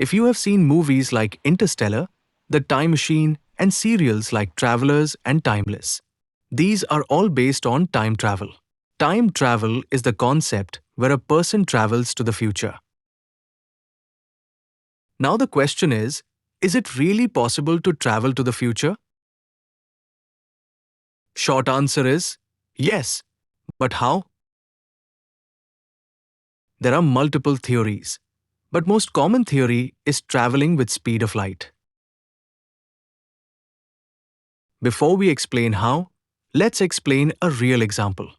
If you have seen movies like Interstellar, The Time Machine, and serials like Travelers and Timeless, these are all based on time travel. Time travel is the concept where a person travels to the future. Now the question is it really possible to travel to the future? Short answer is yes. But how? There are multiple theories, but most common theory is traveling with speed of light. Before we explain how, let's explain a real example.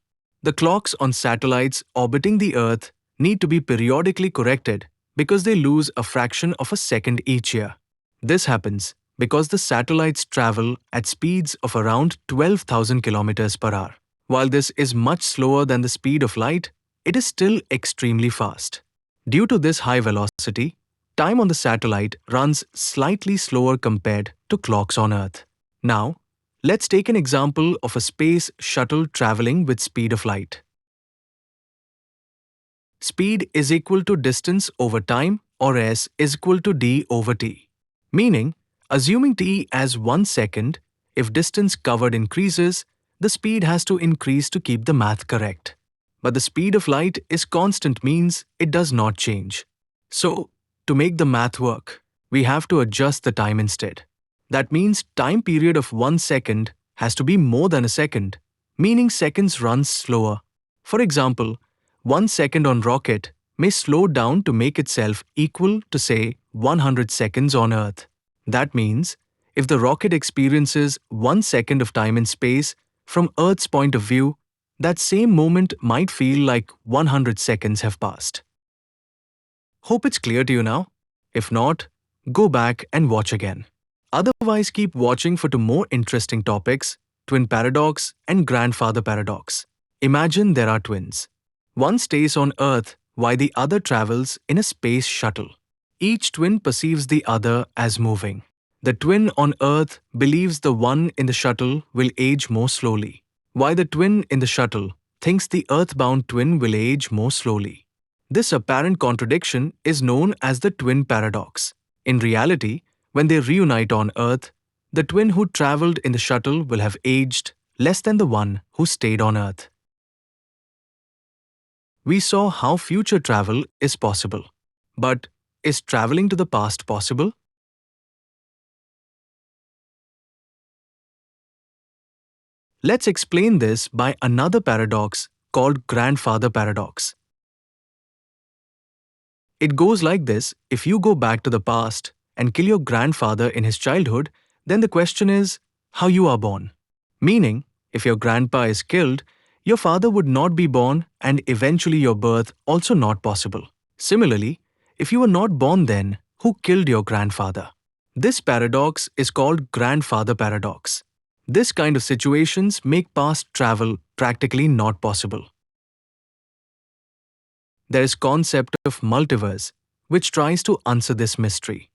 The clocks on satellites orbiting the Earth need to be periodically corrected because they lose a fraction of a second each year. This happens because the satellites travel at speeds of around 12,000 kilometers per hour. While this is much slower than the speed of light, it is still extremely fast. Due to this high velocity, time on the satellite runs slightly slower compared to clocks on Earth. Now, let's take an example of a space shuttle traveling with speed of light. Speed is equal to distance over time, or S is equal to d over t. Meaning, assuming t as 1 second, if distance covered increases, the speed has to increase to keep the math correct. But the speed of light is constant, means it does not change. So, to make the math work, we have to adjust the time instead. That means time period of 1 second has to be more than a second, meaning seconds runs slower. For example, 1 second on rocket may slow down to make itself equal to, say, 100 seconds on Earth. That means, if the rocket experiences 1 second of time in space, from Earth's point of view, that same moment might feel like 100 seconds have passed. Hope it's clear to you now. If not, go back and watch again. Otherwise, keep watching for two more interesting topics, twin paradox and grandfather paradox. Imagine there are twins. One stays on Earth while the other travels in a space shuttle. Each twin perceives the other as moving. The twin on Earth believes the one in the shuttle will age more slowly, while the twin in the shuttle thinks the Earthbound twin will age more slowly. This apparent contradiction is known as the twin paradox. In reality, when they reunite on Earth, the twin who traveled in the shuttle will have aged less than the one who stayed on Earth. We saw how future travel is possible. But is traveling to the past possible? Let's explain this by another paradox called grandfather paradox. It goes like this: if you go back to the past and kill your grandfather in his childhood, then the question is how you are born. Meaning, if your grandpa is killed, your father would not be born and eventually your birth also not possible. Similarly, if you were not born then, who killed your grandfather? This paradox is called grandfather paradox. This kind of situations make past travel practically not possible. There is concept of multiverse, which tries to answer this mystery.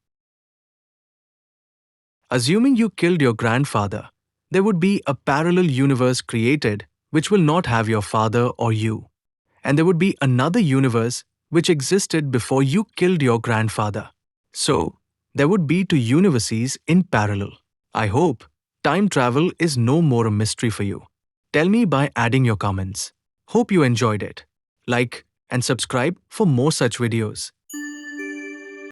Assuming you killed your grandfather, there would be a parallel universe created which will not have your father or you. And there would be another universe which existed before you killed your grandfather. So, there would be two universes in parallel. I hope time travel is no more a mystery for you. Tell me by adding your comments. Hope you enjoyed it. Like and subscribe for more such videos.